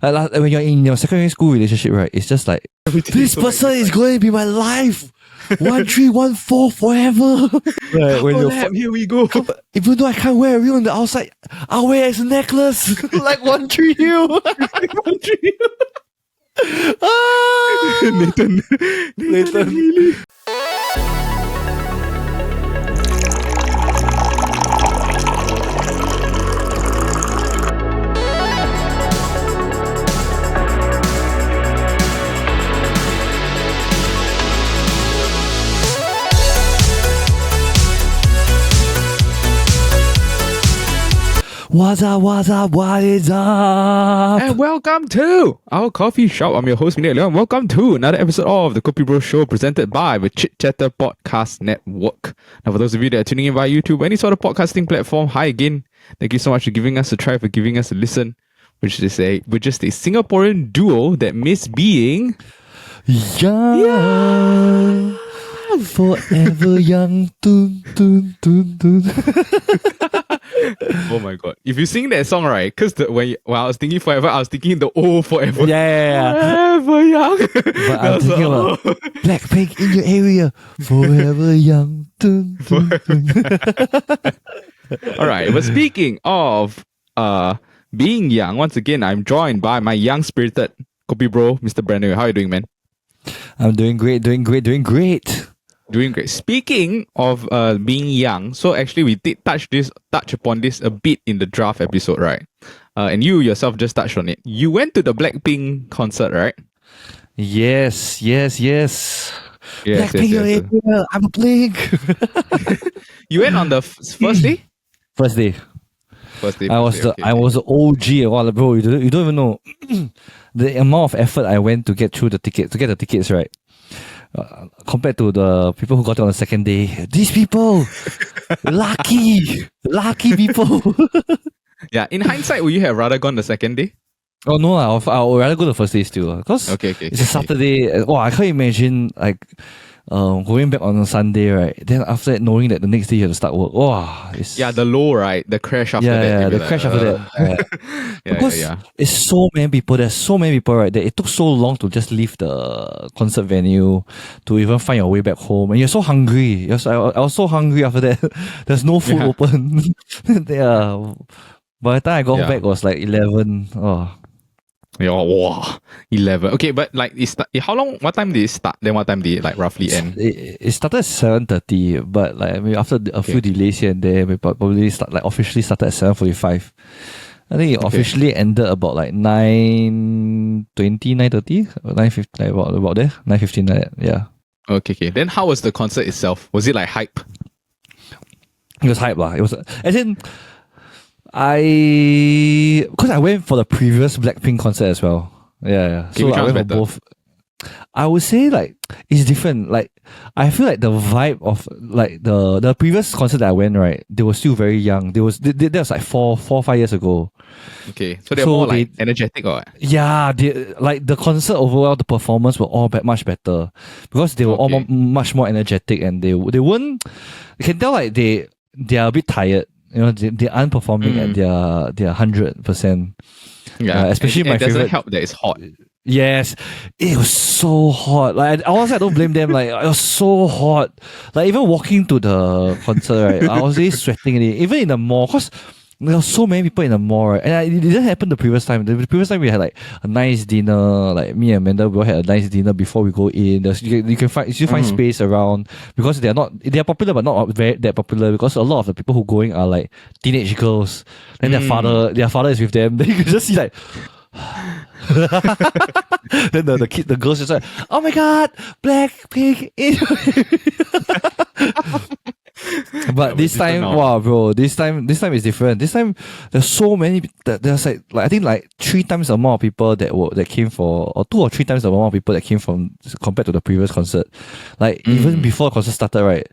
When you're in your secondary school relationship, right? It's just like, this person is going to be my life. 1314 forever. Right, when here we go. Even though I can't wear a ring on the outside, I'll wear it as a necklace. Like 13 you. Nathan. Really. What's up, what is up? And welcome to our coffee shop. I'm your host, Minnie, and welcome to another episode of the KopiBros show presented by the Chit Podcast Network. Now, for those of you that are tuning in via YouTube or any sort of podcasting platform, hi again. Thank you so much for giving us a try, for giving us a listen. We're just a Singaporean duo that miss being young. Forever young. Dun, dun, dun, dun. Oh my god! If you sing that song right, because when I was thinking forever, I was thinking the old forever. Yeah. Forever young. But I'm thinking about Blackpink in your area. Forever young. Dun, dun, dun. All right. But speaking of being young, once again, I'm joined by my young spirited KopiBro, Mr. Brandon. How are you doing, man? I'm doing great. Doing great. Speaking of being young, so actually we did touch upon this a bit in the draft episode, right? And you yourself just touched on it. You went to the Blackpink concert, right? Yes. Blackpink, yes. I'm a Blink. You went on the first day? First day. I was the OG and all, bro. You don't even know the amount of effort I went to get the tickets, right? Compared to the people who got it on the second day. These people, lucky people. Yeah, in hindsight, would you have rather gone the second day? Oh no, I'll rather go the first day still. Because it's a Saturday. Oh, I can't imagine going back on a Sunday, right? Then after that, knowing that the next day you have to start work. The low, right? The crash after that. The crash after that. Because it's so many people. There's so many people, right? That it took so long to just leave the concert venue to even find your way back home. And you're so hungry. I was so hungry after that. There's no food open. By the time I got back, it was like 11. Oh. Yeah, wow, 11. Okay, but like, how long? What time did it start? Then what time did it roughly end? It started at 7:30, but after a few delays here and there, we probably officially started at 7:45. I think it officially ended about 9:20, 9:30, 9:50, about there, 9:15 like that. Yeah. Okay. Then how was the concert itself? Was it hype? It was hype lah. It was as in. Because I went for the previous Blackpink concert as well. Yeah. Okay, so I went for both. I would say it's different. I feel like the vibe of the previous concert that I went, right, they were still very young. That was 4-5 years ago. Okay. So they're more energetic or what? Yeah, the concert overall, the performance were all much better. Because they were all much more energetic, and they weren't, you can tell they are a bit tired. You know, they aren't performing at their 100%. Yeah, especially my favorite. It doesn't help that it's hot. Yes, it was so hot. Honestly, I don't blame them. It was so hot. Even walking to the concert, right, I was really sweating. Even in the mall, because there were so many people in the mall, right? And it didn't happen the previous time. The previous time we had a nice dinner. Me and Amanda, we all had a nice dinner before we go in. You can find space around, because they are popular but not very that popular, because a lot of the people who going are teenage girls. Then their father is with them. Then you can just see then the girls just oh my god, Blackpink. But this time, wow, bro! This time is different. This time, there's so many. There's I think 3 times the amount of people that came for, or 2 or 3 times the amount of people that came from compared to the previous concert. Even before the concert started, right,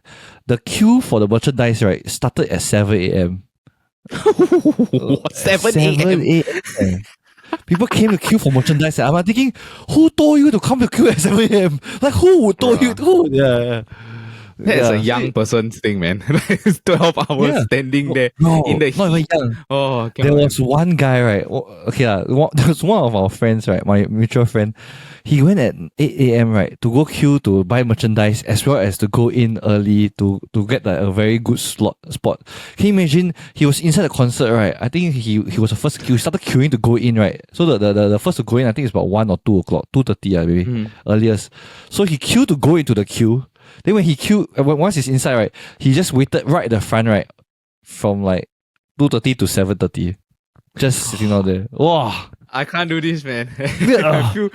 the queue for the merchandise, right, started at 7 a.m. 7 a.m. People came to queue for merchandise. I'm thinking, who told you to come to queue at 7 a.m.? Who would told you? Who? Yeah. That's a young person's thing, man. It's 12 hours standing there in the not even heat. young. Oh, There was one guy, right? There was one of our friends, right? My mutual friend. He went at 8 a.m., right, to go queue to buy merchandise as well as to go in early to get like a very good spot. Can you imagine? He was inside the concert, right? I think he was the first queue. He started queuing to go in, right? So the first to go in, I think it's about 1 or 2 o'clock, 2:30, maybe earliest. So he queued to go into the queue. Then when he queued, once he's inside, right, he just waited right at the front, right, from like 2:30 to 7:30, just sitting out there. Wow. I can't do this, man. I feel,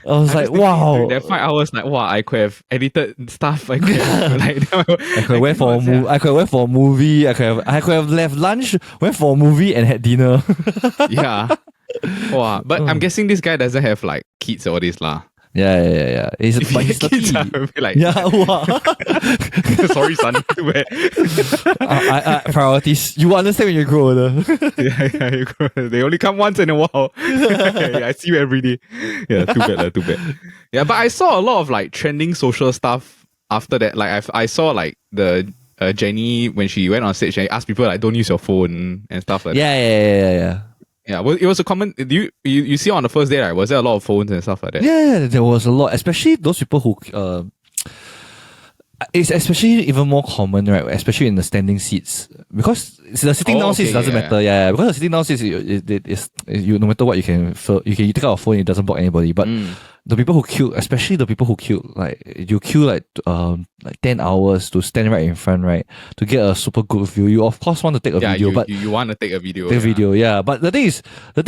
was like, wow. That 5 hours, like, wow, I could have edited stuff. I could have, I could have went for a movie. I could have went for a movie. I could have left lunch, went for a movie, and had dinner. Yeah. Wow. But I'm guessing this guy doesn't have like kids or all this lah. Yeah. He's 30. Kids, I'll be like, yeah, wow. Sorry, son. Too bad. Priorities. You understand when you grow older. Yeah. They only come once in a while. I see you every day. Yeah, too bad. Yeah, but I saw a lot of like trending social stuff after that. Like I saw like the Jenny when she went on stage and asked people like, don't use your phone and stuff like that. Yeah. Yeah, well, it was a common. You see on the first day, right? Was there a lot of phones and stuff like that? Yeah, there was a lot, especially those people who. It's especially even more common, right? Especially in the standing seats, because the sitting down seats doesn't matter. Yeah, because the sitting down seats, you no matter what you can take out a phone, it doesn't block anybody. But the people who queue, especially the people who queue, like you queue like 10 hours to stand right in front, right, to get a super good view. You of course want to take a video, but you want to take a video. Take a video, yeah. But the thing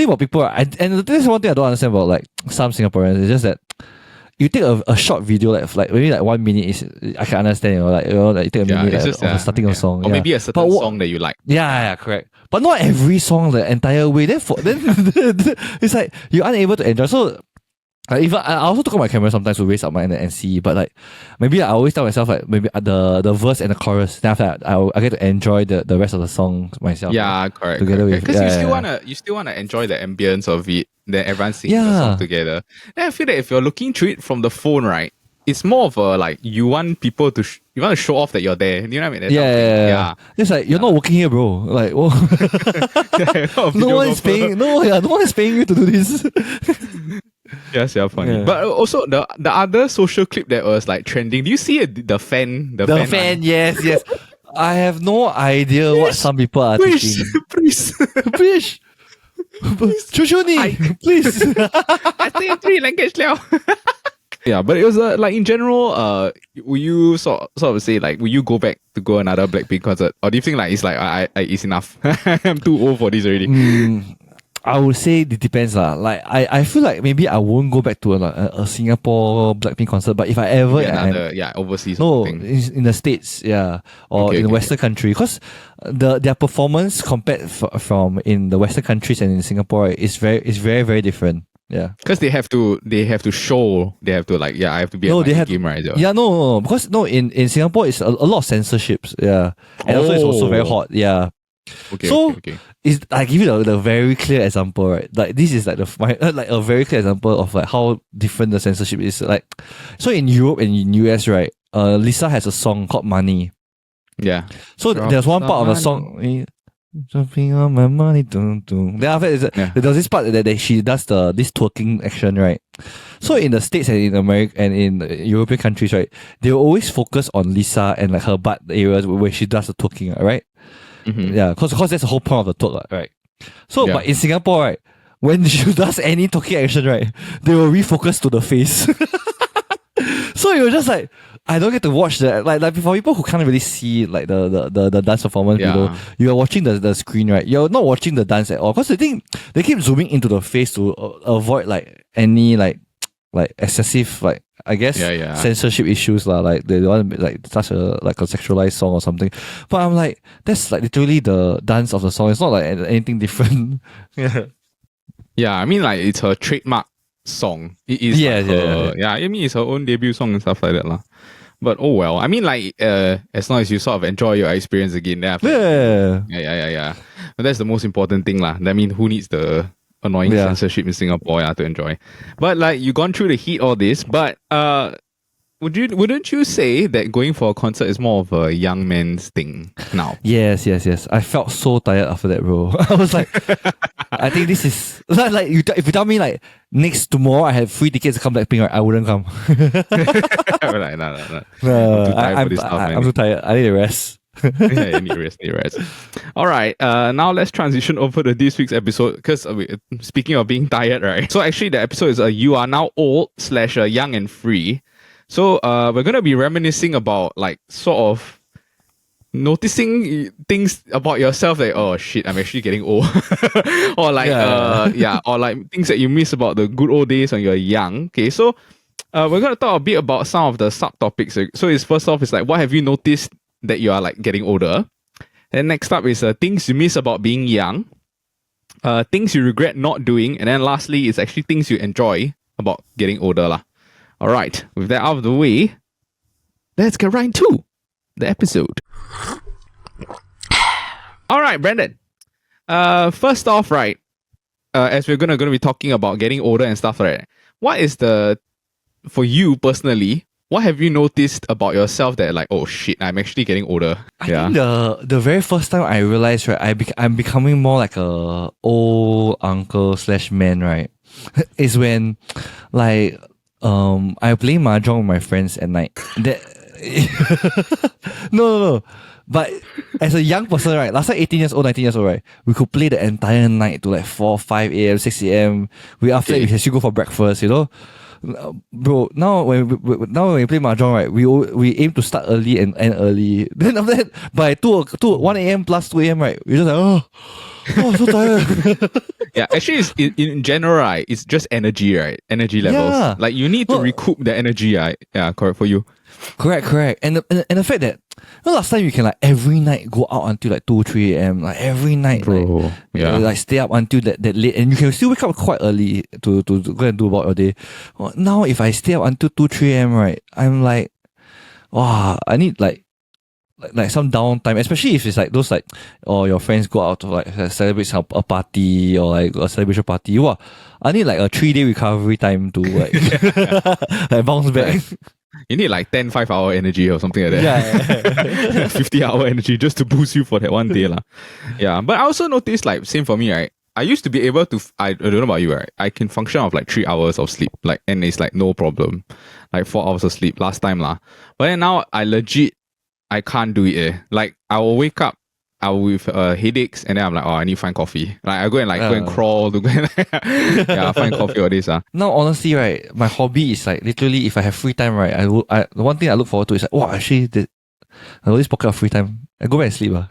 about people, and this is one thing I don't understand about like some Singaporeans, is just that you take a short video like maybe like 1 minute is I can understand, like you take a minute like, of the starting of a song, or maybe a certain song that you like. Yeah, correct. But not every song the entire way. Then it's like you're unable to enjoy. So even I also took out my camera sometimes to raise up my and see, but like maybe I always tell myself like maybe the verse and the chorus. Then after that, I get to enjoy the rest of the song myself. Yeah, correct. Together with because you still wanna enjoy the ambience of it. Then everyone sings the song together. Then I feel that if you're looking through it from the phone, right, it's more of a like you want people to you want to show off that you're there. You know what I mean? Yeah. It's like you're not working here, bro. Like, no one is paying. No one is paying you to do this. Yes, yeah, funny. Yeah. But also the other social clip that was like trending. Do you see it? The fan. Yes. I have no idea what some people are thinking. Please. Please. I say 3 language now. Yeah, but it was like in general, will you sort of say like, will you go back to go another Blackpink concert, or do you think like it's like I it's enough? I'm too old for this already. I would say it depends lah. Like I feel like maybe I won't go back to a Singapore Blackpink concert, but if I ever overseas, in the States, or in the Western country, because their performance compared from in the Western countries and in Singapore is very very different. Yeah, because they have to show, they have to like I have to be at my game, right? Yeah, no, because in Singapore it's a lot of censorships. Yeah, and also it's also very hot. Yeah. Okay. Is I give you the very clear example, right? Like this is like like a very clear example of like how different the censorship is. Like, so in Europe and in US, right? Lisa has a song called Money. Yeah. So there's one part of the song. Jumping on my money, dun, dun. Then after there's this part that she does this twerking action, right? So in the States and in America and in European countries, right, they always focus on Lisa and like her butt areas where she does the twerking, right? Mm-hmm. Yeah, because that's the whole point of the twerk, right? So, but in Singapore, right, when she does any twerking action, right, they will refocus to the face. So you're just like, I don't get to watch that. Like for people who can't really see like the dance performance below, you are watching the screen, right? You're not watching the dance at all, because they keep zooming into the face to avoid like any like excessive like I guess censorship issues lah. Like they don't want to like such a sexualized song or something. But I'm like, that's like literally the dance of the song. It's not like anything different. Yeah, I mean like it's her trademark song. It is I mean it's her own debut song and stuff like that lah. But oh well. I mean like as long as you sort of enjoy your experience again, then yeah. But that's the most important thing lah. I mean, who needs the annoying censorship in Singapore to enjoy? But like you gone through the heat all this, but wouldn't you say that going for a concert is more of a young man's thing now? Yes. I felt so tired after that, bro. I was like, I think this is like if you tell me like next tomorrow I have free tickets to come Blackpink, right, I wouldn't come. Like, no. No, I'm I'm too tired. I need a rest. Yeah, need rest. All right, now let's transition over to this week's episode because speaking of being tired, right? So actually the episode is you are now old / young and free. So we're going to be reminiscing about like sort of noticing things about yourself like, oh shit, I'm actually getting old. Or like or like things that you miss about the good old days when you're young. Okay, so we're going to talk a bit about some of the subtopics. So it's first off, it's like, what have you noticed that you are like getting older? Then next up is things you miss about being young, things you regret not doing, and then lastly is actually things you enjoy about getting older lah. All right, with that out of the way, let's get right into the episode. All right, Brandon. First off, right, as we're gonna be talking about getting older and stuff, right? What is for you personally? What have you noticed about yourself that like, oh shit, I'm actually getting older? I think the very first time I realized, right, I'm becoming more like a old uncle / man, right, is when like I play mahjong with my friends at night. That no. But as a young person, right, last time 18 years old, 19 years old, right, we could play the entire night to like 4, 5 a.m., 6 a.m. After that, we can still go for breakfast, you know. Bro, now when we play mahjong, right, we aim to start early and end early. Then after that, by 1 a.m. plus 2 a.m., right, we're just like, oh, so tired. Yeah, actually, it's, in general, right, it's just energy, right? Energy levels. Yeah. Like you need to recoup the energy, right? Yeah, correct for you. Correct. And the fact that last time you can like every night go out until like 2, 3 a.m. Like every night, bro. Like stay up until that late, and you can still wake up quite early to go and do about your day. Now if I stay up until 2, 3 a.m., right, I'm like, wow, I need like some downtime, especially if it's like those like, or your friends go out to like celebrate a party or like a celebration party. Wow, I need like a 3-day recovery time to like, like bounce back. You need like 10 5-hour energy or something like that. Yeah. 50-hour energy just to boost you for that one day lah. Yeah, but I also noticed like same for me, right? I used to be able to, I don't know about you, right? I can function off like 3 hours of sleep, like, and it's like no problem, like 4 hours of sleep last time lah. But then now I can't do it. Like I will wake up with headaches, and then I'm like, oh, I need to find coffee. Like I go and crawl to go and find coffee or this. Now, honestly, right, my hobby is like literally if I have free time, right, the one thing I look forward to is like, wow, actually, I got this pocket of free time. I go back and sleep. Like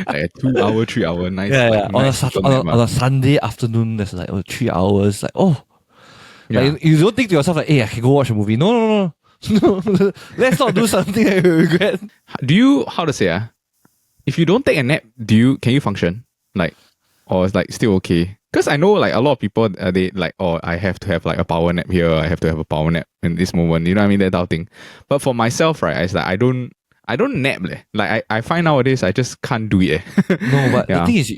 a 2 hour, 3 hour night. Yeah. On a Sunday afternoon, there's like 3 hours. Like, oh, like, you don't think to yourself like, hey, I can go watch a movie. No. Let's not do something that we regret. Do you, how to say, if you don't take a nap, can you function? Like, or it's like still okay? Because I know like a lot of people, they like, oh, I have to have like a power nap here, I have to have a power nap in this moment, you know what I mean, that type of thing. But for myself, right, it's like I don't nap leh. Like I find nowadays I just can't do it. No, but the thing is,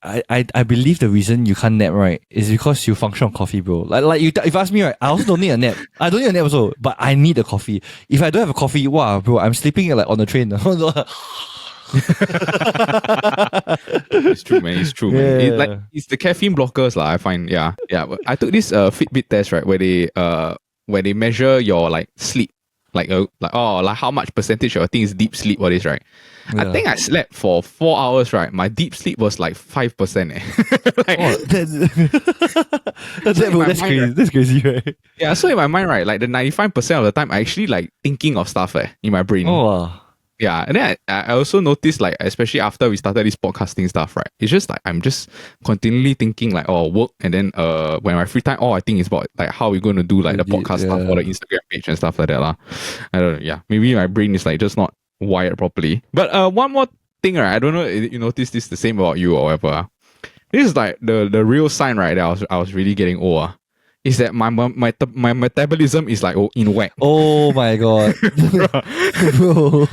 I believe the reason you can't nap, right, is because you function on coffee, bro. Like you, if you ask me, right, I also don't need a nap. I don't need a nap also, but I need a coffee. If I don't have a coffee, wow, bro, I'm sleeping like on the train. It's true, man. Man. It's the caffeine blockers, lah. I find, yeah. I took this Fitbit test, right, where they measure your like sleep, like how much percentage of your thing is deep sleep or this, right? Yeah. I think I slept for 4 hours, right? My deep sleep was like 5%. That's crazy. Right? That's crazy, right? Yeah. So in my mind, right, like the 95% of the time, I actually like thinking of stuff in my brain. Oh. Yeah, and then I also noticed, like, especially after we started this podcasting stuff, right? It's just like I'm just continually thinking like, oh, work, and then when my free time, all I think is about like how we're going to do like the podcast stuff or the Instagram page and stuff like that lah. I don't know. Yeah, maybe my brain is like just not wired properly. But one more thing, right? I don't know if you noticed this the same about you or whatever. This is like the real sign, right? That I was really getting old. Is that my metabolism is like in whack. Oh my god, bro.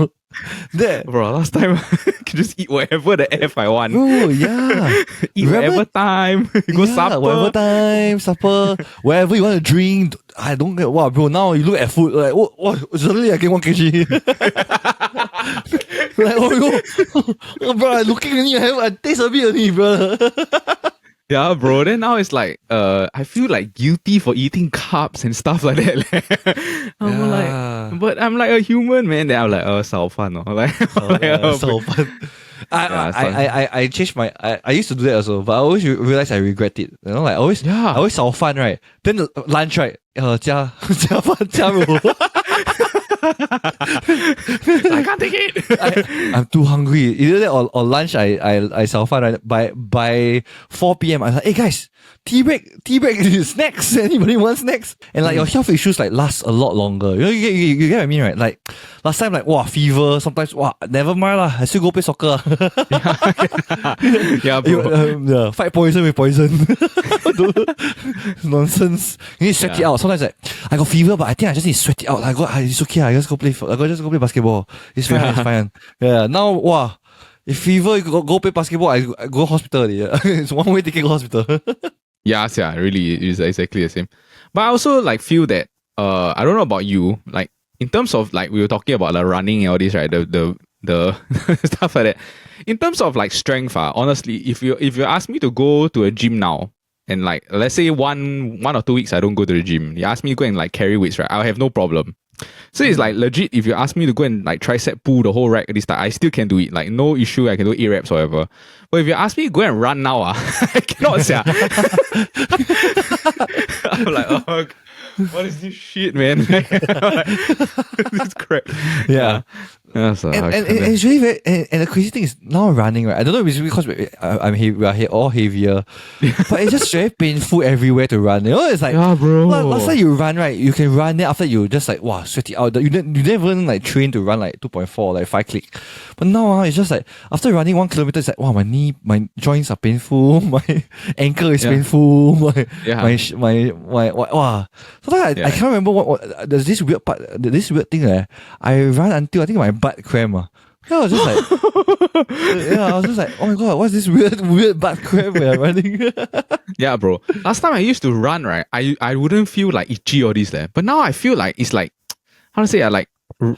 That, Bro, last time I can just eat whatever the F I want. bro, yeah. Eat whatever time. Go supper. Whatever time, supper, wherever you want to drink. I don't get what, bro. Now you look at food, like, suddenly I gain 1 kg. Like, bro, I'm looking at you, I taste a bit only, bro. Yeah, bro. Then now it's like, I feel like guilty for eating carbs and stuff like that. I'm like a human, man. Then I'm like, so fun. Like, so fun. I changed my. I used to do that also, but I always realize I regret it. You know, like I always 炒饭 right. Then the lunch right, 加饭加肉. I can't take it. I'm too hungry. Either that or lunch I 炒饭 right. By 4 p.m. I was like, hey guys, tea break, snacks. Anybody want snacks? And like your health issues like last a lot longer. You know, you get what I mean, right? Like last time, like fever. Sometimes never mind lah. I still go play soccer. Yeah, bro. Fight poison with poison. Nonsense. You need to sweat it out. Sometimes like I got fever, but I think I just need to sweat it out. It's okay. I just go play basketball. It's fine. It's fine. Yeah. Now if fever, you go play basketball. I go hospital already. It's one way ticket go hospital. Yeah, really, it's exactly the same. But I also like feel that I don't know about you, like in terms of like we were talking about like running and all this, right? The stuff like that. In terms of like strength, honestly, if you ask me to go to a gym now, and like let's say one or 2 weeks I don't go to the gym, you ask me to go and like carry weights, right? I'll have no problem. So it's like legit, if you ask me to go and like tricep pull the whole rack this time, I still can do it. Like no issue, I can do 8 reps or whatever. But if you ask me to go and run now, I cannot say. I'm like, what is this shit, man? This crap. Yeah. And it's really very, and the crazy thing is now running, right? I don't know if it's because I'm heavy, we are all heavier, but it's just very painful everywhere to run. You know, it's like, bro. Last time you run, right? You can run, then after you just like, sweat it out. You never even like train to run like 2.4, like 5 click. But now it's just like, after running 1 kilometer, it's like, my joints are painful, my ankle is painful, my sometimes I can't remember what there's this weird part, this weird thing I run until I think my butt cramp. I was just like, I was just like, oh my god, what's this weird butt cramp when I'm running? Yeah, bro. Last time I used to run, right? I wouldn't feel like itchy or this there, but now I feel like it's like, how to say, like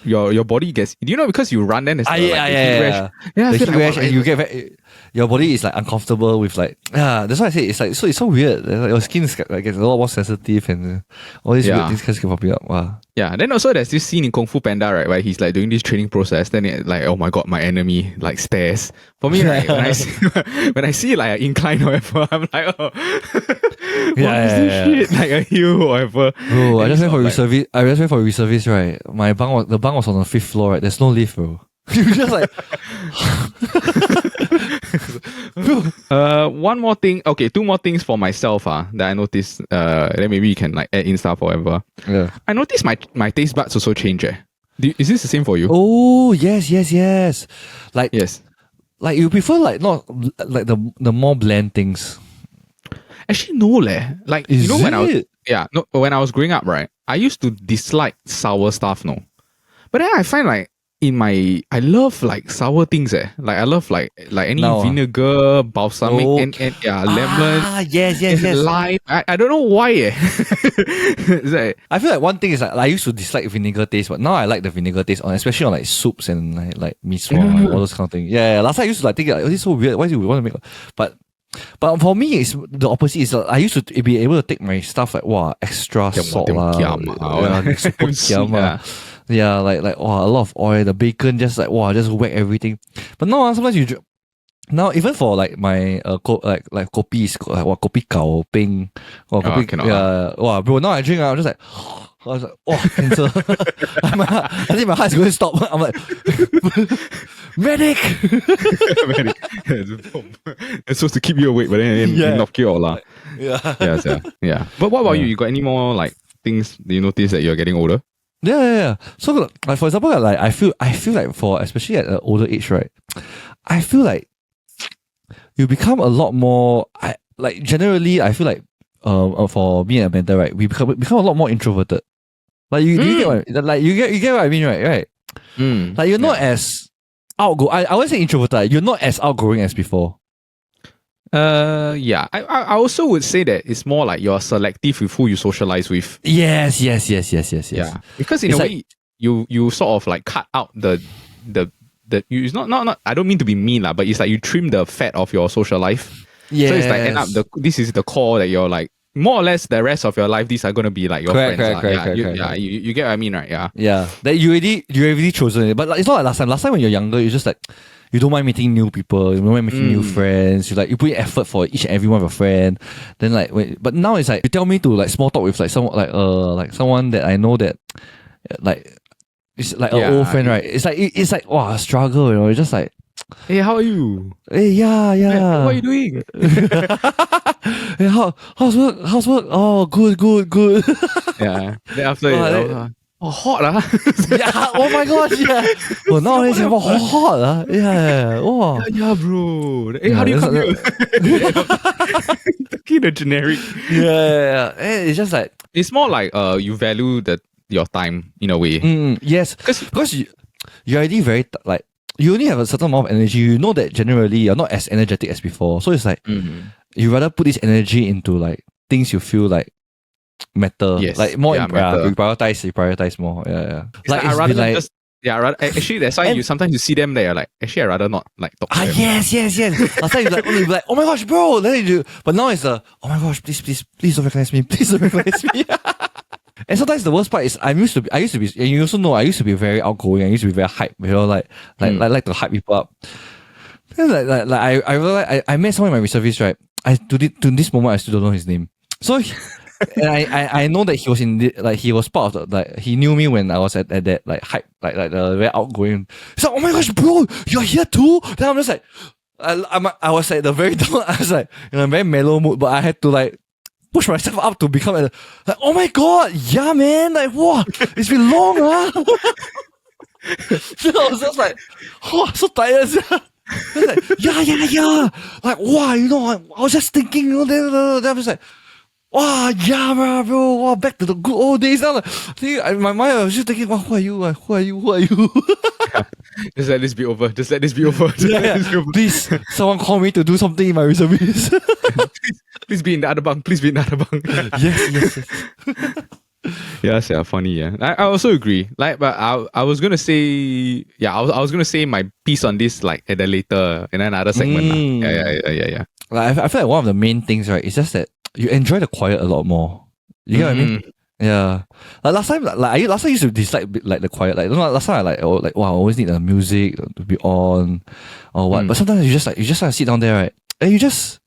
your body gets, you know, because you run then it's yeah, the rash, and you get your body is like uncomfortable with like that's why I say it's like it's so weird. Like, your skin is like gets a lot more sensitive and all these weird things keep popping up. Wow. Yeah, then also there's this scene in Kung Fu Panda, right, where he's like doing this training process. Then it, like, oh my god, my enemy like stares. For me, right, when I see like an incline or whatever, I'm like, oh, what is this shit? Like a hill or whatever. Bro, I just went for reservice. Reservice, right? The bunk was on the 5th floor, right? There's no lift, bro. You just like one more thing. Okay, 2 more things for myself that I noticed. Then maybe you can like add in stuff or whatever. Yeah. I noticed my taste buds also change. Is this the same for you? Oh yes. Like yes. Like you prefer like not like the more bland things. Actually no Like is when I was growing up, right, I used to dislike sour stuff, no. But then I find like I love like sour things. Like I love like any vinegar, balsamic, and lemon. Yes. Lime. I don't know why. Like, I feel like one thing is like I used to dislike vinegar taste, but now I like the vinegar taste especially on like soups and like miso and all those kind of things. Yeah. Last time I used to like think like, this is so weird. Why do we want to make? But for me, it's the opposite. Is I used to be able to take my stuff like extra salt super kiam. Yeah, like a lot of oil, the bacon just like just whack everything. But now sometimes now even for like my like kopi is like kopi gao peng or kopi bro, now I drink I'm just like I was like cancer. I think my heart is going to stop. I'm like medic. It's supposed to keep you awake, but then knock you out lah. Yeah. But what about you? You got any more like things you notice that you're getting older? Yeah. So like for example, like I feel like for especially at an older age, right? I feel like you become a lot more. Generally, I feel like for me and Amanda, right, we become a lot more introverted. Like you get what you get what I mean, right? Like you're not as outgoing. I wouldn't say introverted. You're not as outgoing as before. I also would say that it's more like you're selective with who you socialize with. Yes. Yeah, because in It's a way, you sort of like cut out the it's not I don't mean to be mean lah, but it's like you trim the fat of your social life. Yes. So it's like end up this is the core that you're like more or less the rest of your life. These are gonna be like your friends. Correct. You get what I mean, right? Yeah. Yeah. That you already chosen it. But like, it's not like last time. Last time when you're younger, you just like you don't mind meeting new people, you don't mind making new friends. You put in effort for each and every one of your friend. Then like but now it's like you tell me to like small talk with like someone like someone that I know that like it's like an old friend, right? It's like wow, a struggle, you know. It's just like, hey, how are you? Hey, yeah. What are you doing? Hey, how's work? Oh, good. Yeah. Then after hot yeah. Oh my gosh. Yeah. Well, nowadays it's hot. Yeah. Oh. Yeah, bro. Hey, how do you come here? Talking the generic. Yeah. It's just like it's more like you value your time in a way. Yes, because you're already very like you only have a certain amount of energy. You know that generally you're not as energetic as before. So it's like you rather put this energy into like things you feel like matter. Yes. Like more Yeah, you matter. prioritize more. Yeah. Like I rather than just actually that's why you sometimes you see them there like actually I rather not like talk to them. Yes. Last time you're like, oh my gosh, bro. Then you do, but now it's oh my gosh, please don't recognize me. Please don't recognize me. And sometimes the worst part is I used to be, and you also know I used to be very outgoing. I used to be very hype, you know, like to hype people up. Then I realized I met someone in my reservist, right? To this moment I still don't know his name. So and I know that he was he was part of he knew me when I was at that like hype, like the very outgoing. He's like, oh my gosh, bro, you're here too? Then I'm just like I was like the very down, I was like in a very mellow mood, but I had to like push myself up to become like, oh my god, yeah man, like wow, it's been long, huh? So I was just like, oh, so tired. Like, yeah. Like, wow, you know, I was just thinking, you know, then I was like, wow, yeah, bro, wow, back to the good old days. Now, like, in my mind, I was just thinking, wow, who are you? Who are you? Yeah. Just let this be over. Yeah. Please, someone call me to do something in my reservist. Please be in the other bunk. Yes. Yes, yeah, funny, yeah. I also agree. Like, but I was gonna say, I was gonna say my piece on this like at the later in another segment. Yeah. Like, I feel like one of the main things, right, is just that you enjoy the quiet a lot more. You get what I mean? Yeah. Like last time I used to dislike like the quiet. Like last time I wow, I always need the music to be on or what. But sometimes you just like to sit down there, right? And you just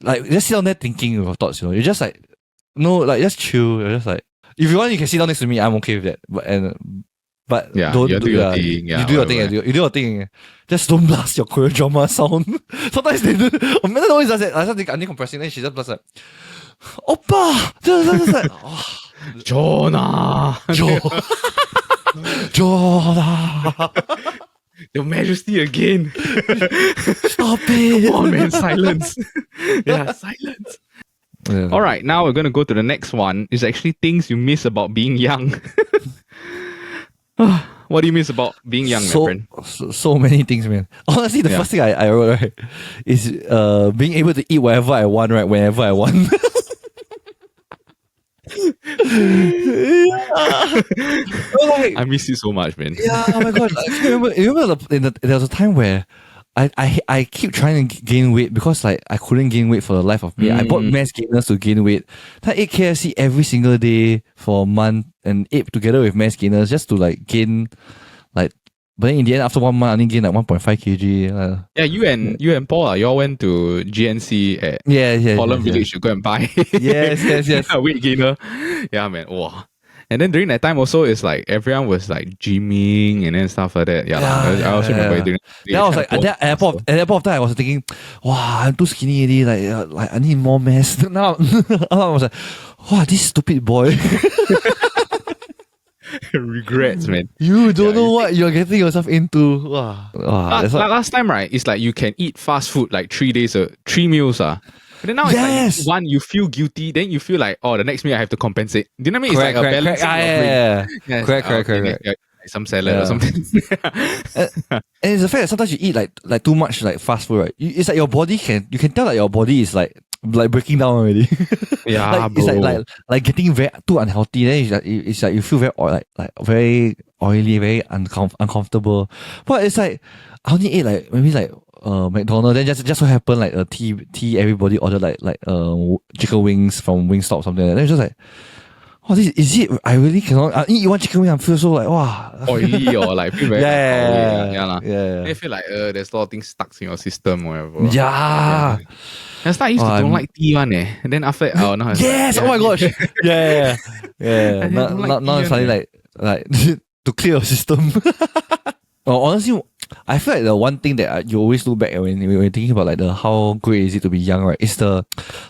sit down there thinking your thoughts, you know. You just like just chill. You're just like, if you want, you can sit down next to me. I'm okay with that. But yeah, don't you do your thing. You do your thing. You do your thing. Just don't blast your Korean drama sound. Sometimes they do. Amanda always does it. I start uncompressing, then she just blasts like, Oppa! Just like, Jonah! Your Majesty again. Stop it. Come on, man. Silence. Yeah, silence. Yeah. All right, now we're going to go to the next one. It's actually things you miss about being young. What do you miss about being young, my friend? So many things, man. Honestly, the first thing I wrote, right, is being able to eat whatever I want, right, whenever I want. I miss you so much, man. Yeah, oh my god. You remember there was a time where I keep trying to gain weight because like I couldn't gain weight for the life of me. I bought mass gainers to gain weight. I ate KFC every single day for a month and ate together with mass gainers just to like gain like. But then in the end, after 1 month, I only gained like 1.5 kg. Yeah, you and Paul, y'all went to GNC at Holland Village to go and buy. Yes. A weight gainer. Yeah, man. Wow. And then during that time also, it's like everyone was like gymming and then stuff like that. I also remember during. Yeah, I was like at that point of time, I was thinking, wow, I'm too skinny already. Like I need more mass. Now I was like, wow, this stupid boy. Regrets, man. You don't know what you're getting yourself into. Last time, right? It's like you can eat fast food like 3 meals. But then now it's like one, you feel guilty, then you feel like, the next meal I have to compensate. Do you know what I mean? It's like a balancing. Correct. some salad or Yeah. something. And it's the fact that sometimes you eat like too much like fast food, right? It's like your body you can tell that your body is like breaking down already. Yeah, like it's bro. like getting very too unhealthy. Then it's like you feel very like very oily, very uncomfortable. But it's like I only ate like maybe like McDonald's. Then just so happened like a tea everybody ordered like chicken wings from Wingstop or something like that. Then it's just like, oh, this is it. I really cannot. I eat one chicken wing. I feel so like wow. Oily or like feel very Yeah, lah. yeah. I feel like there's a lot of things stuck in your system or whatever. Yeah. At start I used to don't like tea one and then after now it's Yes. like, Oh my gosh. Yeah. Yeah. I don't like Now tea it's suddenly like to clear your system. Honestly, I feel like the one thing that you always look back at when you're thinking about like the how great is it to be young, right? It's the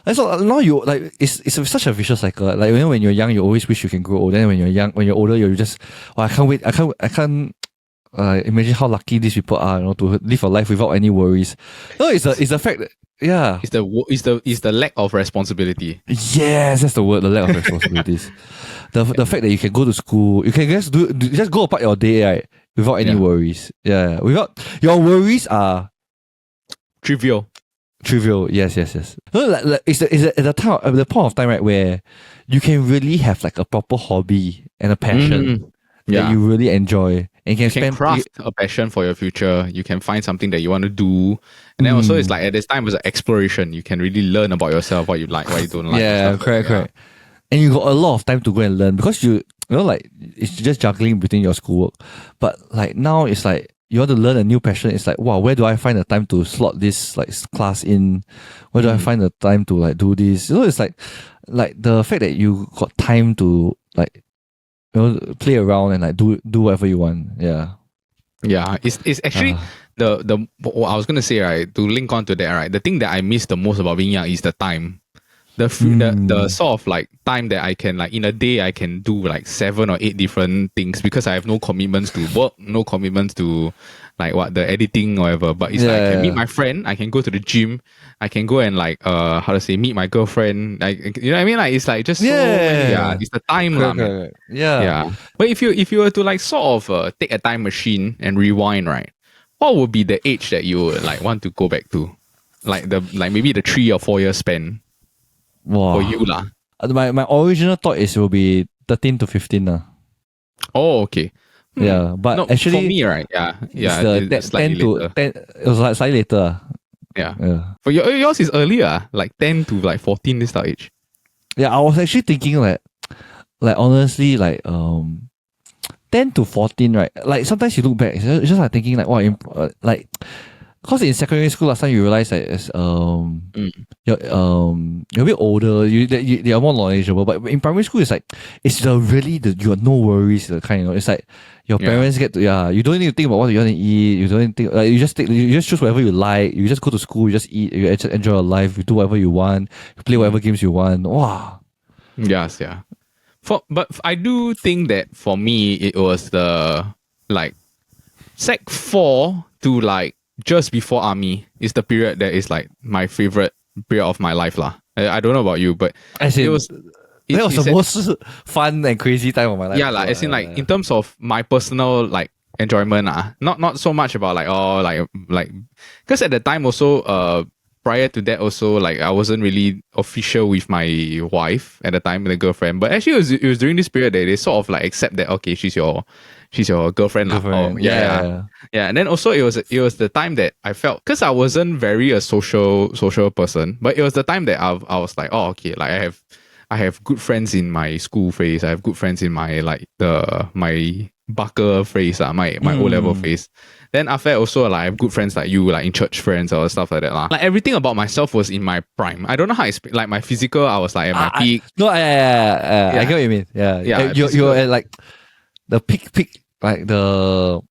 now you like it's such a vicious cycle. Like when you're young, you always wish you can grow old. Then when you're older, you just I can't wait. I can't imagine how lucky these people are, to live a life without any worries. No, it's the fact that yeah. It's the lack of responsibility. Yes, that's the word. The lack of responsibilities. The fact that you can go to school, you can just go about your day, right, without any worries. Yeah, without your worries are Trivial. Yes. No, like it's the point of time, right, where you can really have like a proper hobby and a passion that you really enjoy. And you can craft a passion for your future. You can find something that you want to do. And then also it's like at this time it's an exploration. You can really learn about yourself, what you like, what you don't like. Yeah, correct. And you got a lot of time to go and learn because you know like it's just juggling between your schoolwork. But like now it's like you want to learn a new passion. It's like, wow, where do I find the time to slot this like class in? Where do I find the time to like do this? It's like the fact that you got time to like play around and like do whatever you want. Yeah. Yeah, it's actually the what I was gonna say, right, to link on to that, right, the thing that I miss the most about being young is the time. The sort of like time that I can like in a day I can do like 7 or 8 different things because I have no commitments to work, no commitments to like the editing or whatever. But it's like I can meet my friend, I can go to the gym, I can go and like meet my girlfriend. Like, you know what I mean? Like it's like just so many, it's the time lah, man. Yeah. But if you were to like sort of take a time machine and rewind, right, what would be the age that you would like want to go back to? Like maybe the 3 or 4 year span. Wow. For you lah. My original thought is it will be 13 to 15 lah. Oh, okay. Yeah, but no, actually for me, right? It's slightly 10 to later. 10. It was like slightly later. Yeah. For yours is earlier, like 10 to like 14 this age. Yeah, I was actually thinking like honestly like 10 to 14, right? Like sometimes you look back, it's just like thinking like like because in secondary school last time you realize that you're a bit older, you're more knowledgeable. But in primary school it's like you have no worries the kind, It's like your parents get to you don't need to think about what you want to eat. You don't need to think, like you just choose whatever you like. You just go to school, you just eat, you just enjoy your life, you do whatever you want, you play whatever games you want. Wow. Yes, yeah. But I do think that for me it was the like Sec 4 to like just before army is the period that is like my favorite period of my life lah. I don't know about you, but it was the most fun and crazy time of my life. Yeah, like as in like in terms of my personal like enjoyment, not so much about like because at the time also prior to that also like I wasn't really official with my wife at the time, the girlfriend. But actually it was during this period that they sort of like accept that okay, she's your girlfriend. Yeah. And then also it was the time that I felt, because I wasn't very a social person, but it was the time that I was like, oh okay, like I have good friends in my school phase, I have good friends in my like my Barker phase, my O-level phase. Then after that also like I have good friends like you, like in church friends or stuff like that lah. Like everything about myself was in my prime. I don't know how I explain. Like my physical, I was like at my peak. I get what you mean. Yeah. You're at like the peak, like the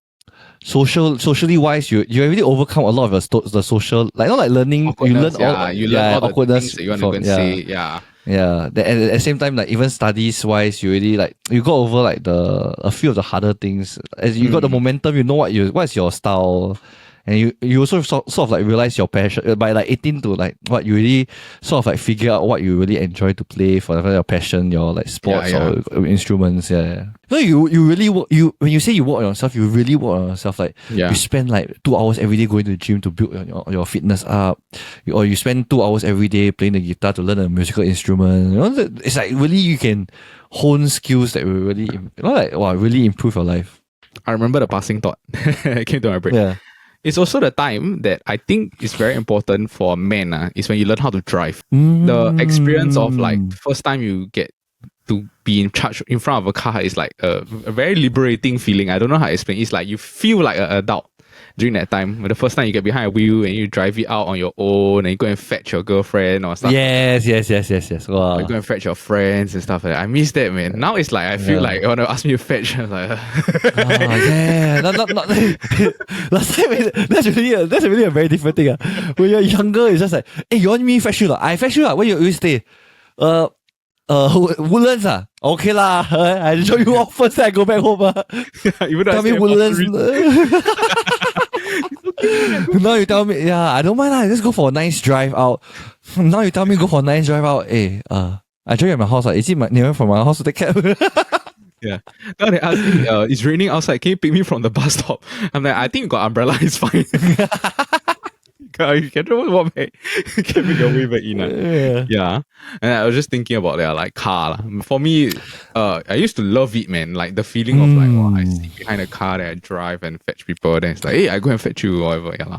socially wise, you already overcome a lot of the social, like not like learning. You learn all the awkwardness things that you want to go and say. Yeah. At the same time, like even studies wise, you already like you got over like a few of the harder things. As you got the momentum, you know what's your style, and you also sort of like realize your passion by like 18 to like what you really sort of like figure out what you really enjoy to play for your passion, your like sports or instruments. Yeah. No, you really work. When you say you work on yourself, you really work on yourself. Like you spend like 2 hours every day going to the gym to build your fitness up, or you spend 2 hours every day playing the guitar to learn a musical instrument. It's like really you can hone skills that will really really improve your life. I remember the passing thought. It came to my brain. Yeah. It's also the time that I think is very important for men is when you learn how to drive. The experience of like first time you get to be in charge in front of a car is like a very liberating feeling. I don't know how to explain. It's like you feel like an adult during that time. The first time you get behind a wheel and you drive it out on your own and you go and fetch your girlfriend or stuff. Yes. Wow. You go and fetch your friends and stuff like that. I miss that, man. Now it's like I feel like you want to ask me to fetch. I'm like, Not last time that's really a very different thing. When you're younger, it's just like, hey, you want me fetch you? I fetch you. Where you stay? Woodlands. Okay lah. I show you off first, then I go back home. Even tell me Woodlands. Now you tell me, I don't mind lah. Just go for a nice drive out. Now you tell me go for a nice drive out. Hey, I drive at my house. Is it nearer from my house to take cab? Yeah. Now they ask me, it's raining outside. Can you pick me from the bus stop? I'm like, I think you got umbrella. It's fine. You can walk back. Can make your way back in. Yeah. And I was just thinking about that, like car. For me, I used to love it, man. Like the feeling of like, I sit behind a car that I drive and fetch people. Then it's like, hey, I go and fetch you or whatever.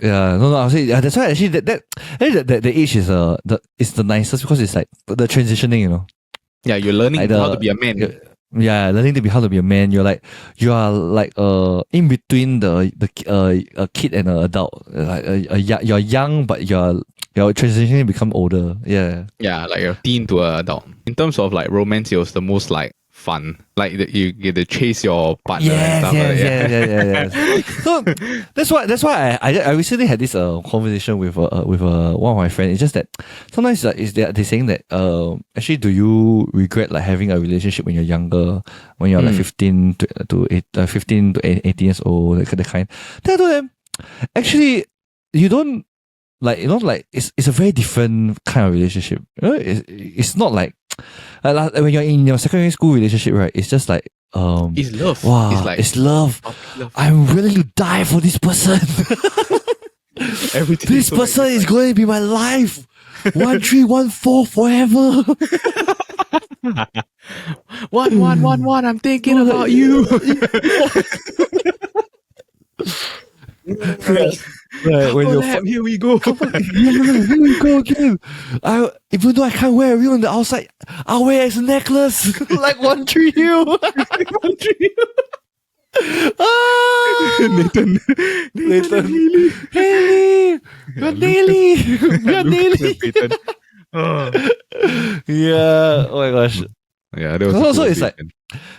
Yeah. No, I'll say that's why actually that the age is the nicest because it's like the transitioning, you know. Yeah, you're learning like how to be a man. Yeah, learning to be how to be a man. You are like in between a kid and an adult. Like you're young, but you're transitioning to become older. Yeah. Yeah, like you're teen to an adult. In terms of like romance, it was the most like fun. Like you get to chase your partner and stuff. Yes. So that's why I recently had this conversation with one of my friends. It's just that sometimes they're saying that actually do you regret like having a relationship when you're younger, when you're like 15 to 18 years old, like the kind. Then I told them actually you don't like it's a very different kind of relationship. It's not like when you're in your secondary school relationship, right? It's just like it's love. Wow, it's love. I'm willing to die for this person. This person is going to be my life. 1314 forever. 1111. I'm thinking about you. Right, when here we go. Here we go again. Even though I can't wear a ring on the outside, I'll wear it as a necklace. Like One Tree Hill. Nathan. Haley. You're Haley. Yeah. Oh my gosh. Yeah, that was so it's like,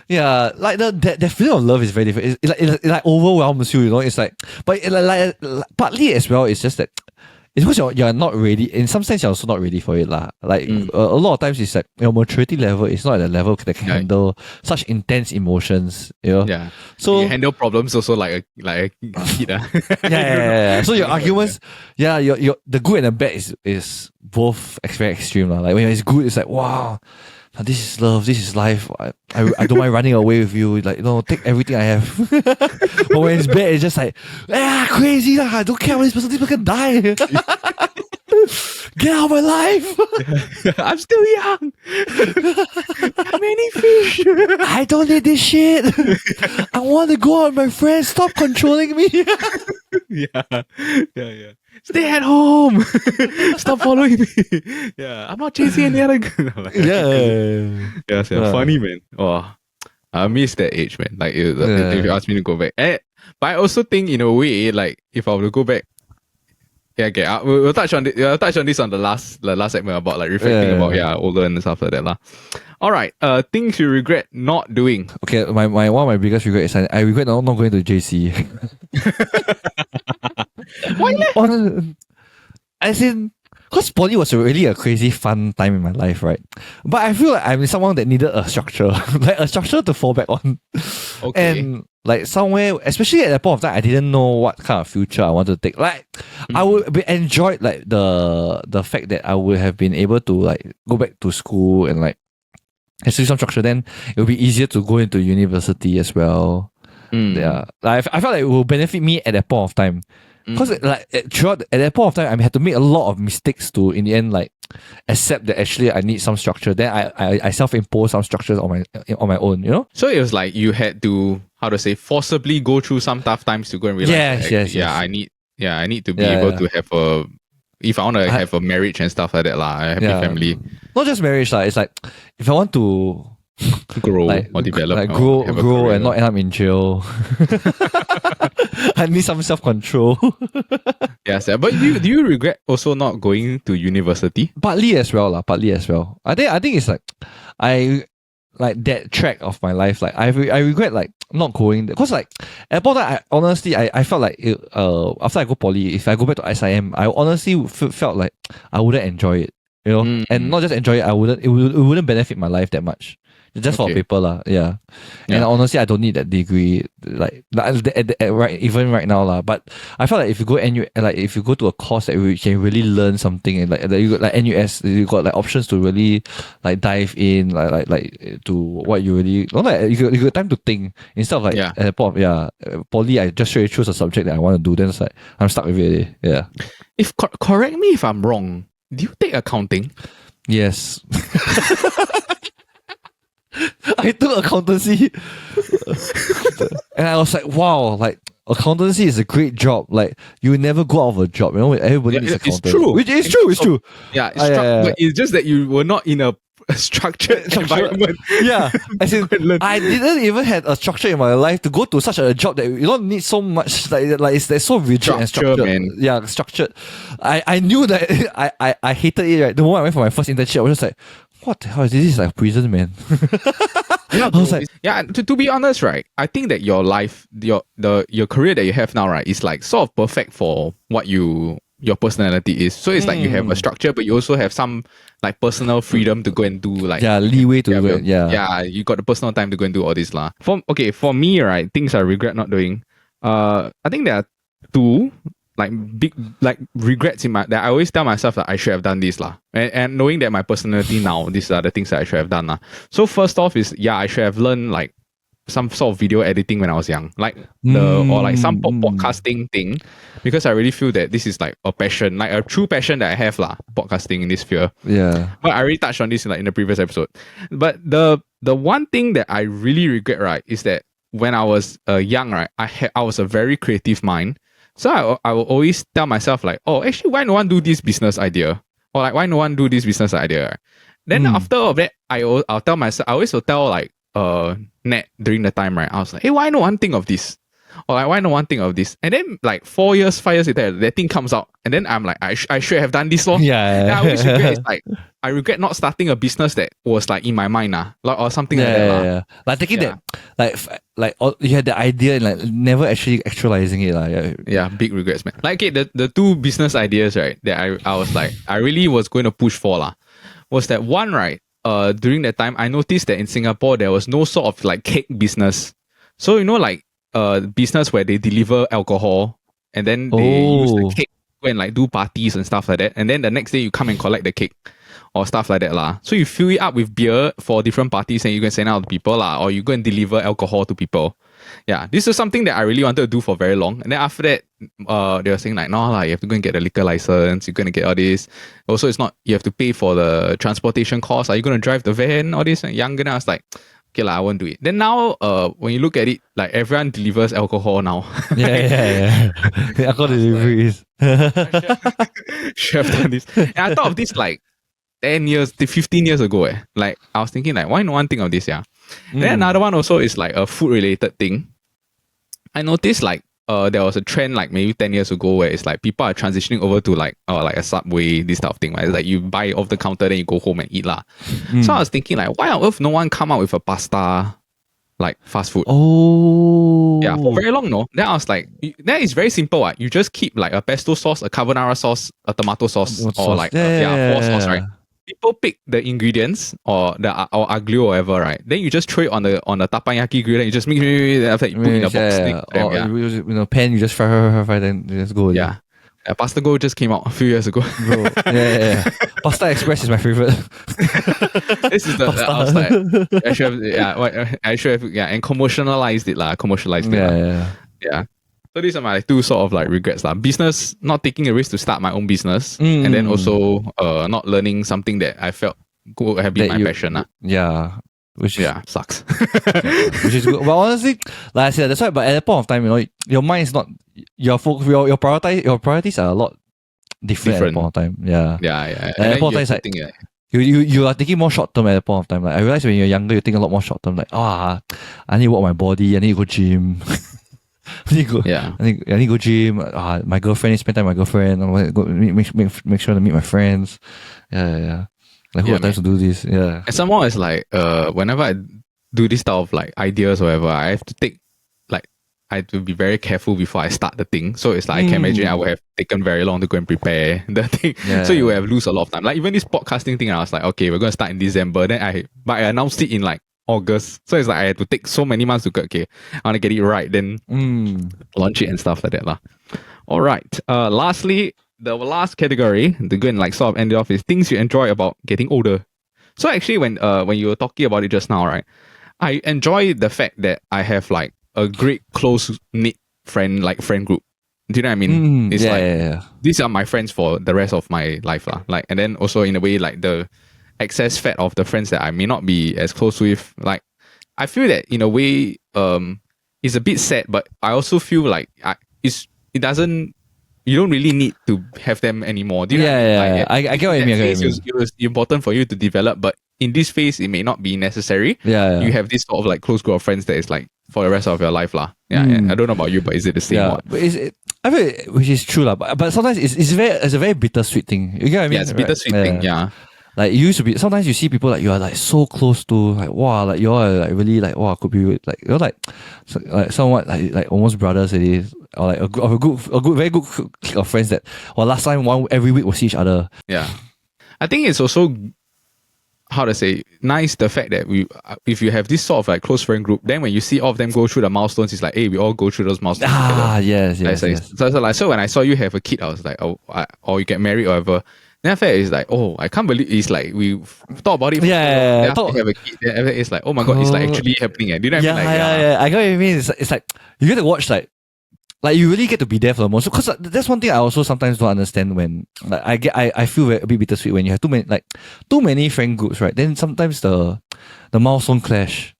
yeah, like that feeling of love is very different. It like overwhelms you, you know. It's like, but like partly as well, it's just that it's because you're not ready. In some sense, you're also not ready for it, lah. Like a lot of times, it's like your maturity level is not at a level that can handle such intense emotions. You know. Yeah. So you handle problems also like a kid. Yeah. So your arguments, your the good and the bad is both very extreme, lah. Like when it's good, it's like wow. This is love, this is life. I don't mind running away with you. Like, take everything I have. But when it's bad, it's just like, crazy lah. I don't care about this person can die. Get out of my life. I'm still young. How many fish? I don't need this shit. I want to go out with my friends. Stop controlling me. Yeah. Stay at home. Stop following me. Yeah, I'm not chasing any other girl. Yeah, funny, man. Oh, I miss that age, man. Like, if you ask me to go back. But I also think, in a way, like, if I were to go back, okay, we'll touch on this. We'll touch on this on the last segment about like reflecting about older and stuff like that, lah. All right, things you regret not doing. Okay, my one of my biggest regret is I regret not going to JC. Why not? As in, because poly was really a crazy fun time in my life, right? But I feel like I'm someone that needed a structure, like a structure to fall back on. Okay. And like somewhere, especially at that point of time, I didn't know what kind of future I wanted to take. Like I would be enjoyed like the fact that I would have been able to like go back to school and like see some structure. Then it would be easier to go into university as well. Yeah, like, I felt like it will benefit me at that point of time. Because like throughout at that point of time, I had to make a lot of mistakes to in the end like accept that actually I need some structure. Then I self-impose some structures on my own, you know. So it was like you had to, how to say, forcibly go through some tough times to go and realize. Yes. I need to be able to have a, if I want to have a marriage and stuff like that, a happy family. Not just marriage, like it's like if I want to grow like, or develop, like or grow and not end up in jail. I need some self-control. Yes, but do you regret also not going to university? Partly as well. I think it's like I like that track of my life. Like I regret like not going there. Cause like at that time, honestly I felt like after I go poly, if I go back to SIM, I honestly felt like I wouldn't enjoy it. You know, and not just enjoy it, it wouldn't benefit my life that much. Just for paper lah, yeah. And honestly, I don't need that degree, like right even right now lah. But I felt like if you go if you go to a course that you can really learn something, and like you got like NUS, you got like options to really like dive in, like to what you really like. You got time to think instead of like at the point of poly. I just choose a subject that I want to do. Then it's like I'm stuck with it. Yeah. If correct me if I'm wrong, do you take accounting? Yes. I took accountancy and I was like, wow, like accountancy is a great job. Like you never go out of a job, you know, everybody needs accountant. It's true. Which is true, it's true. Yeah, but it's just that you were not in a structured environment. Yeah. As in, I didn't even have a structure in my life to go to such a job that you don't need so much like it's so rigid and structured. Man. Yeah, structured. I knew that I hated it, right? The moment I went for my first internship, I was just like, what the hell is this? This is like prison, man. I was like, to be honest, right? I think that your life, your career that you have now, right, is like sort of perfect for what your personality is. So it's like you have a structure, but you also have some like personal freedom to go and do like leeway to do it. Yeah, you got the personal time to go and do all this lah. For me, right, things I regret not doing. I think there are two like big like regrets in that I always tell myself that I should have done this lah. And knowing that my personality now, these are the things that I should have done lah. So first off is I should have learned like some sort of video editing when I was young, like or like some podcasting thing, because I really feel that this is like a passion, like a true passion that I have lah, podcasting in this sphere. Yeah. But I already touched on this in the previous episode. But the one thing that I really regret, right, is that when I was young, right, I was a very creative mind. So I will always tell myself like, oh, actually, why no one do this business idea? Or like, why no one do this business idea? Then after all of that, I'll tell myself, I always will tell like Nat during the time, right? I was like, hey, why no one think of this? Or like, why no one think of this? And then like 5 years later, that thing comes out. And then I'm like, I should have done this lor. Yeah. And I always regret, it's like, I regret not starting a business that was like in my mind like, or something like that. Yeah. Like taking that, like you had the idea and like never actually actualizing it. Yeah, big regrets, man. Like, okay, the two business ideas, right, that I was like, I really was going to push for was that one, right, during that time, I noticed that in Singapore, there was no sort of like cake business. So, you know, like business where they deliver alcohol and then they use the cake and like do parties and stuff like that. And then the next day you come and collect the cake or stuff like that lah. So you fill it up with beer for different parties and you can send out to people lah, or you go and deliver alcohol to people. Yeah, this is something that I really wanted to do for very long. And then after that, they were saying like, no lah, you have to go and get a liquor license. You're going to get all this. Also, it's not, you have to pay for the transportation costs. Are you going to drive the van? All this. And young, and I was like, okay lah, I won't do it. Then now, when you look at it, like everyone delivers alcohol now. Yeah. The alcohol deliveries. Should have done this. And I thought of this like 10 years, 15 years ago. Like I was thinking like, why no one think of this? Yeah. Then another one also is like a food related thing. I noticed like there was a trend like maybe 10 years ago where it's like people are transitioning over to like a Subway, this type of thing, right? It's like you buy off the counter, then you go home and eat lah. So I was thinking like, why on earth no one come out with a pasta like fast food? Oh. Yeah, for very long, no. Then I was like, that is very simple. Right? You just keep like a pesto sauce, a carbonara sauce, a tomato sauce, or like four sauce, right? people pick the ingredients or the or aglio or whatever, right? Then you just throw it on the tappanyaki grill and you just mix it, after that you put in a box. Or you use, pan, you just fry, then you just go. Yeah. Pasta Go just came out a few years ago. Bro, yeah. Pasta Express is my favorite. This is the I was like, I should have and commercialized it Yeah. So these are my two sort of like regrets lah. Business, not taking a risk to start my own business, and then also not learning something that I felt could have been my passion lah. Yeah. Which sucks. Which is good. But honestly, like I said, that's why. But at that point of time, your mind is not your priorities are a lot different at that point of time. Yeah. At that point of time, it's like you are thinking more short term at that point of time. Like I realize when you're younger, you think a lot more short term. Like I need to work my body. I need to go gym. I need to go gym. My girlfriend, spend time with my girlfriend. I want to go make sure to meet my friends. Yeah. Like who has time to do this? Yeah. And some more is like whenever I do this type of like ideas or whatever, I have to I have to be very careful before I start the thing. So it's like I can imagine I would have taken very long to go and prepare the thing. Yeah. So you would have lose a lot of time. Like even this podcasting thing, I was like, okay, we're gonna start in December. Then I announced it in like August. So it's like I had to take so many months to okay, I wanna get it right, then launch it and stuff like that lah. Alright. Lastly, the last category to go and like sort of end it off is things you enjoy about getting older. So actually when you were talking about it just now, right? I enjoy the fact that I have like a great close knit friend group. Do you know what I mean? It's these are my friends for the rest of my life lah. Like, and then also in a way like the excess fat of the friends that I may not be as close with. Like I feel that in a way it's a bit sad, but I also feel like you don't really need to have them anymore. Do you know what I mean? I get what you mean. It was important for you to develop, but in this phase, it may not be necessary. You have this sort of like close group of friends that is like for the rest of your life lah. I don't know about you, but is it the same one? But I feel which is true lah. But sometimes it's a very bittersweet thing. You get what I mean? Yeah, it's a bittersweet thing. Yeah. Like it used to be. Sometimes you see people like you are like so close to like wow, like you are like really like wow, could be like you're like somewhat like almost brothers it is, or like a very good clique of friends that last time every week we'll see each other. Yeah, I think it's also how to say nice the fact that if you have this sort of like close friend group, then when you see all of them go through the milestones, it's like hey, we all go through those milestones together. Yes. So when I saw you have a kid, I was like or you get married or whatever. Then after that, it's like, oh, I can't believe it's like we thought about it. Then after you have a kid, then it's like, oh my god, it's like actually happening. Do you know what I mean? I get what you mean. It's like you get to watch like you really get to be there for the most. Because that's one thing I also sometimes don't understand when like I feel a bit bittersweet when you have too many friend groups, right? Then sometimes the milestone clash,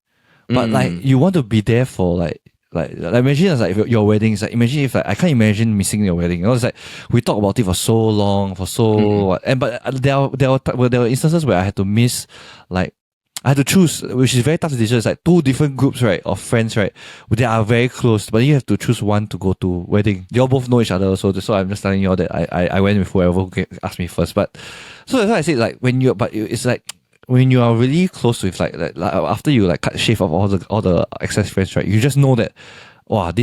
but like you want to be there for like imagine it's like your wedding. It's like imagine if I can't imagine missing your wedding. It's like we talk about it for so long, but there were instances where I had to miss, like I had to choose, which is very tough decision. It's like two different groups, right, of friends, right? They are very close, but you have to choose one to go to wedding. They all both know each other, so I'm just telling you all that I went with whoever asked me first. But so that's why I said like it's like when you are really close with like after you like shave off all the excess friends, right? You just know that I'm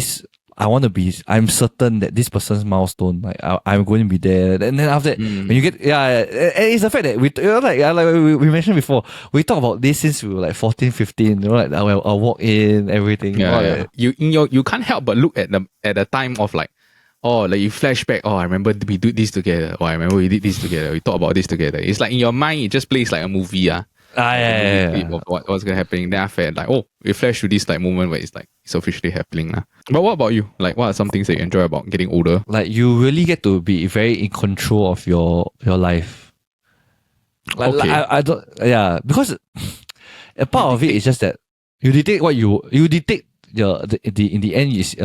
certain that this person's milestone, like I'm going to be there. And then after that, when you get it's the fact that we mentioned before, we talk about this since we were like 14, 15. Like I'll walk in everything. You can't help but look at the time of like. Oh, like you flashback. Oh, I remember we did this together. Oh, I remember we did this together. We talked about this together. It's like in your mind, it just plays like a movie. What's gonna happen? Then after like, oh, we flash to this like moment where it's like it's officially happening. But what about you? Like, what are some things that you enjoy about getting older? Like, you really get to be very in control of your life. Like, okay. I don't. Yeah, because a part of it is just that you dictate what you dictate. In the end is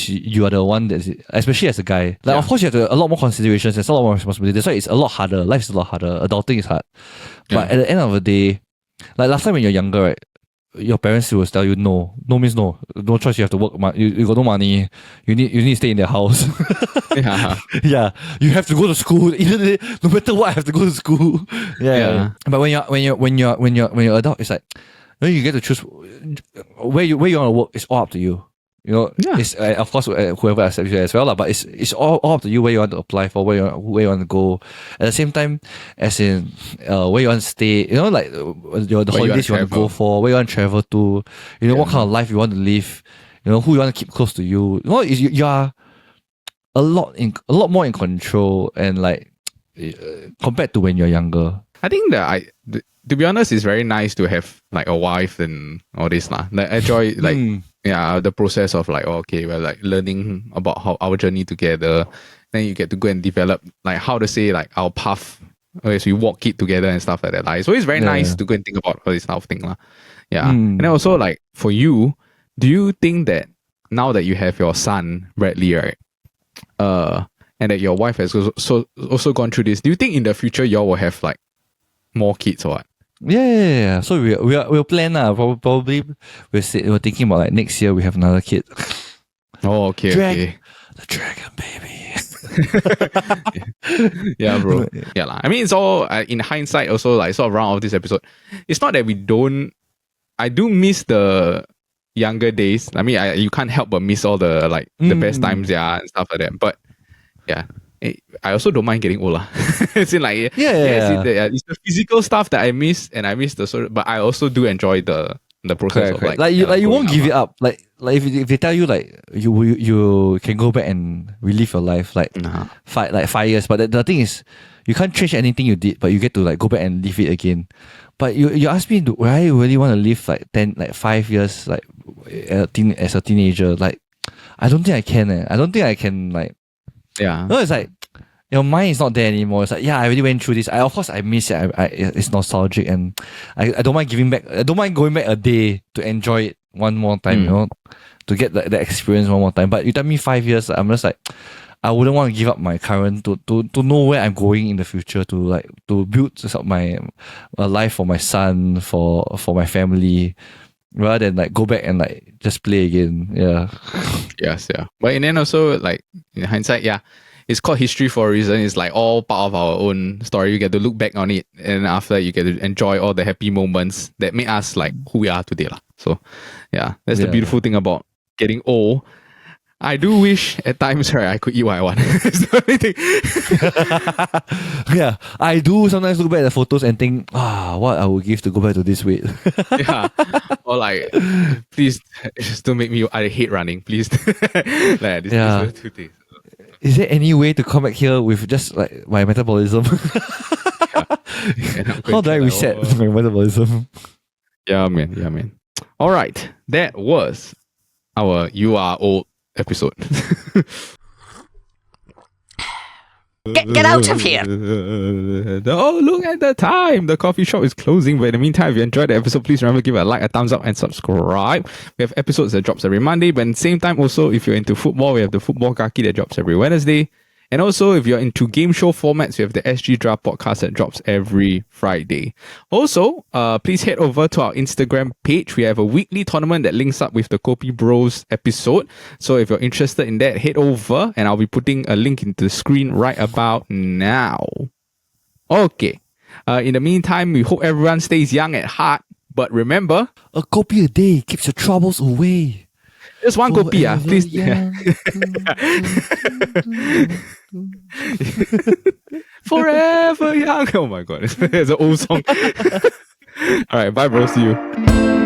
you are the one that, especially as a guy, like of course you have a lot more considerations, there's a lot more responsibility, that's why it's a lot harder. Life is a lot harder, adulting is hard, but at the end of the day, like last time when you're younger, right, your parents will tell you no means no choice, you have to work, you got no money, you need to stay in their house. You have to go to school, no matter what, I have to go to school. But when you're adult, it's like, when you get to choose where you want to work, it's all up to you. You know, it's of course whoever accepts you as well, but it's all up to you where you want to apply for, where you want to go. At the same time, as in where you want to stay. You know, like the holidays you want to go for, where you want to travel to. You know, what kind of life you want to live. You know, who you want to keep close to you. You know, you are a lot more in control, and like compared to when you're younger. I think that to be honest, it's very nice to have like a wife and all this lah. Like enjoy like the process of like we're like learning about how our journey together. Then you get to go and develop like how to say like our path as we walk it together and stuff like that. Like, so it's very nice to go and think about all this kind of thing lah. Yeah, and then also like for you, do you think that now that you have your son Bradley, right? And that your wife has also gone through this, do you think in the future y'all will have like more kids or what? Yeah. So we'll plan probably we're thinking about like next year we have another kid. Oh, okay. The dragon baby. Yeah, bro. Yeah, lah. I mean, it's all in hindsight. Also, like sort of round off this episode. It's not that we don't. I do miss the younger days. I mean, you can't help but miss all the like the best times, and stuff like that. But yeah. I also don't mind getting older. It's in like it's the physical stuff that I miss, and I miss the sort. But I also do enjoy the process of like you won't give it up. Like if they tell you like you can go back and relive your life like 5 years, but the thing is you can't change anything you did, but you get to like go back and live it again. But you ask me, do I really want to live like 5 years like as a teenager? Like I don't think I can. I don't think I can like. Yeah. No, it's like your mind is not there anymore. It's like, I already went through this. Of course I miss it. It's nostalgic, and I don't mind giving back. I don't mind going back a day to enjoy it one more time, you know, to get the experience one more time. But you tell me 5 years, I'm just like, I wouldn't want to give up my current to know where I'm going in the future, to build my life for my son, for my family, rather than like go back and like just play again. Yeah. Yes, yeah. But then also like in hindsight, it's called history for a reason. It's like all part of our own story. You get to look back on it, and after you get to enjoy all the happy moments that make us like who we are today lah. So yeah, that's the beautiful thing about getting old. I do wish at times, right, I could eat what I want. It's the only thing. Yeah, I do sometimes look back at the photos and think, what I would give to go back to this weight. Yeah. Or like, please just don't make me, I hate running, please. Like, this 2 days. Is there any way to come back here with just like my metabolism? How do I reset my metabolism? Yeah, man. All right. That was our You Are Old episode. Get out of here! Oh, look at the time. The coffee shop is closing. But in the meantime, if you enjoyed the episode, please remember to give it a like, a thumbs up, and subscribe. We have episodes that drops every Monday. But at the same time, also, if you're into football, we have the Football Kaki that drops every Wednesday. And also, if you're into game show formats, we have the SG Draft podcast that drops every Friday. Also, please head over to our Instagram page. We have a weekly tournament that links up with the KopiBros episode. So if you're interested in that, head over, and I'll be putting a link into the screen right about now. Okay. In the meantime, we hope everyone stays young at heart. But remember, a kopi a day keeps your troubles away. Just one kopi, please. Forever young. Oh my god, it's an old song. All right, bye, bro. See you.